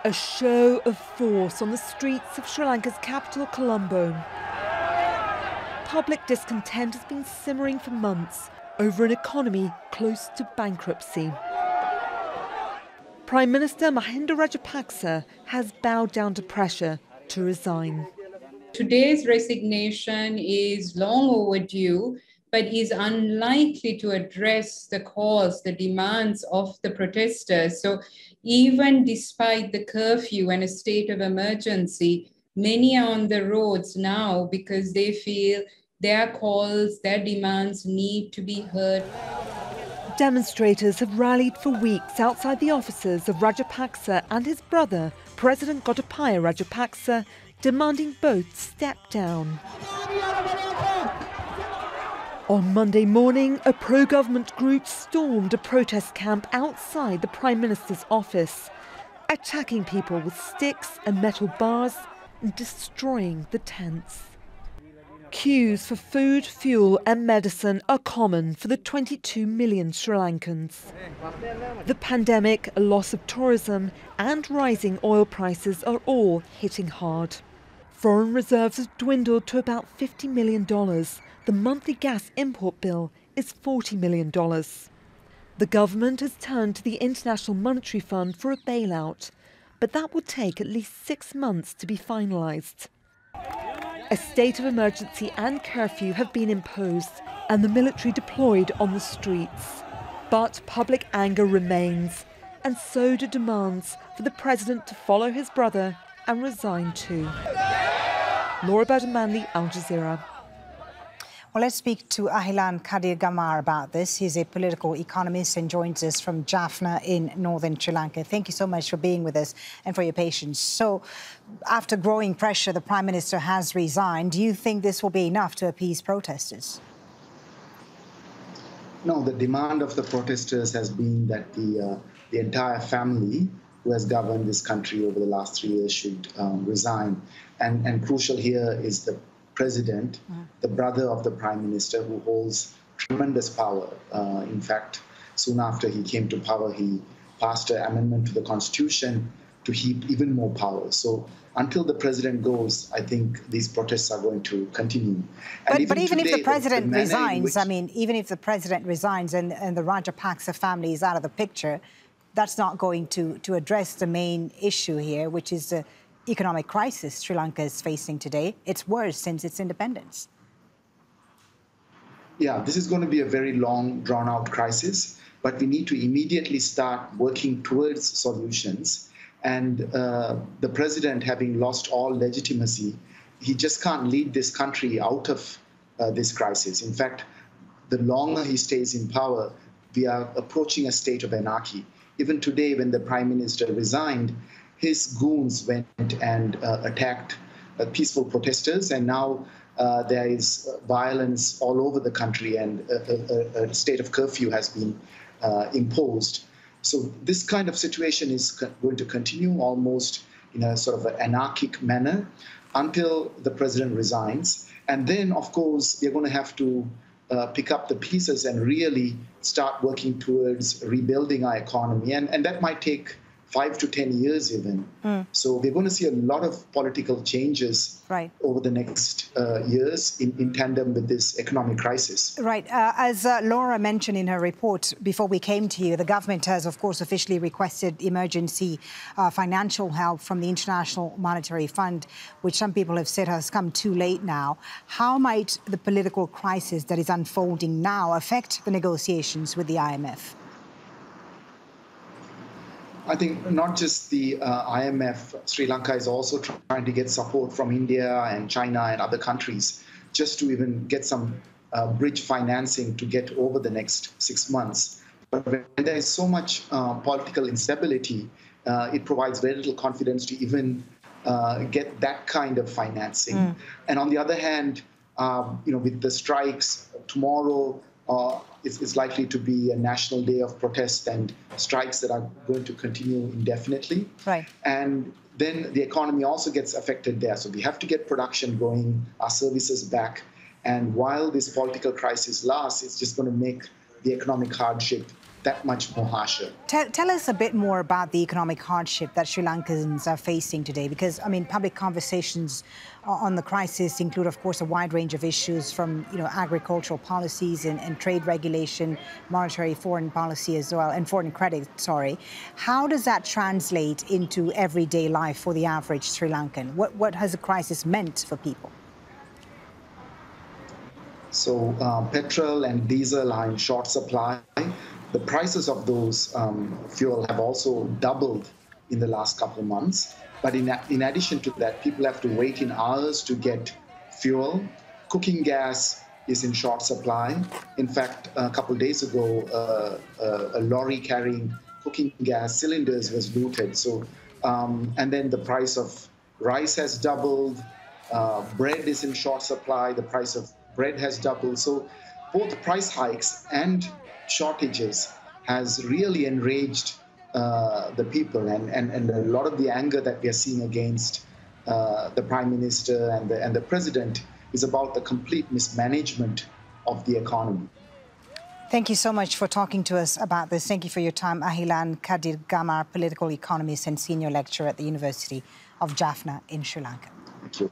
A show of force on the streets of Sri Lanka's capital, Colombo. Public discontent has been simmering for months over an economy close to bankruptcy. Prime Minister Mahinda Rajapaksa has bowed down to pressure to resign. Today's resignation is long overdue, but is unlikely to address the cause, the demands of the protesters. So even despite the curfew and a state of emergency, many are on the roads now because they feel their calls, their demands need to be heard. Demonstrators have rallied for weeks outside the offices of Rajapaksa and his brother, President Gotabaya Rajapaksa, demanding both step down. On Monday morning, a pro-government group stormed a protest camp outside the Prime Minister's office, attacking people with sticks and metal bars and destroying the tents. Queues for food, fuel and medicine are common for the 22 million Sri Lankans. The pandemic, a loss of tourism and rising oil prices are all hitting hard. Foreign reserves have dwindled to about $50 million. The monthly gas import bill is $40 million. The government has turned to the International Monetary Fund for a bailout, but that will take at least 6 months to be finalised. A state of emergency and curfew have been imposed and the military deployed on the streets. But public anger remains, and so do demands for the president to follow his brother and resign too. Burdon-Manley, Al Jazeera. Well, let's speak to Ahilan Kadir Gamar about this. He's a political economist and joins us from Jaffna in northern Sri Lanka. Thank you so much for being with us and for your patience. So, after growing pressure, the Prime Minister has resigned. Do you think this will be enough to appease protesters? No, the demand of the protesters has been that the entire family who has governed this country over the last 3 years should resign. And crucial here is the president, the brother of the prime minister, who holds tremendous power. In fact, soon after he came to power, he passed an amendment to the constitution to heap even more power. So until the president goes, I think these protests are going to continue. But even if the president resigns, I mean, even if the president resigns and the Rajapaksa family is out of the picture, that's not going to address the main issue here, which is the economic crisis Sri Lanka is facing today. It's worse since its independence. Yeah, this is going to be a very long, drawn-out crisis, but we need to immediately start working towards solutions. And the president, having lost all legitimacy, he just can't lead this country out of this crisis. In fact, the longer he stays in power, we are approaching a state of anarchy. Even today, when the prime minister resigned, his goons went and attacked peaceful protesters, and now there is violence all over the country, and a state of curfew has been imposed. So this kind of situation is going to continue almost in a sort of an anarchic manner until the president resigns. And then, of course, we're going to have to pick up the pieces and really start working towards rebuilding our economy. And that might take 5 to 10 years even. So we're going to see a lot of political changes over the next years in tandem with this economic crisis. Right. As Laura mentioned in her report before we came to you, the government has, of course, officially requested emergency financial help from the International Monetary Fund, which some people have said has come too late now. How might the political crisis that is unfolding now affect the negotiations with the IMF? I think not just the IMF, Sri Lanka is also trying to get support from India and China and other countries just to even get some bridge financing to get over the next 6 months. But when there is so much political instability, it provides very little confidence to even get that kind of financing. And on the other hand, with the strikes tomorrow, it's likely to be a national day of protest and strikes that are going to continue indefinitely. And then the economy also gets affected there. So we have to get production going, our services back. And while this political crisis lasts, it's just going to make the economic hardship that much more harsher. Tell us a bit more about the economic hardship that Sri Lankans are facing today, because, I mean, public conversations on the crisis include, of course, a wide range of issues from, agricultural policies and trade regulation, monetary foreign policy as well, and foreign credit, sorry. How does that translate into everyday life for the average Sri Lankan? What has the crisis meant for people? So petrol and diesel are in short supply. The prices of those fuel have also doubled in the last couple of months. But in addition to that, people have to wait in hours to get fuel. Cooking gas is in short supply. In fact, a couple of days ago, a lorry carrying cooking gas cylinders was looted. So, and then the price of rice has doubled. Bread is in short supply. The price of bread has doubled. So both price hikes and shortages has really enraged the people, and a lot of the anger that we are seeing against the Prime Minister and the President is about the complete mismanagement of the economy. Thank you so much for talking to us about this. Thank you for your time, Ahilan Kadir Gamar, political economist and senior lecturer at the University of Jaffna in Sri Lanka. Thank you.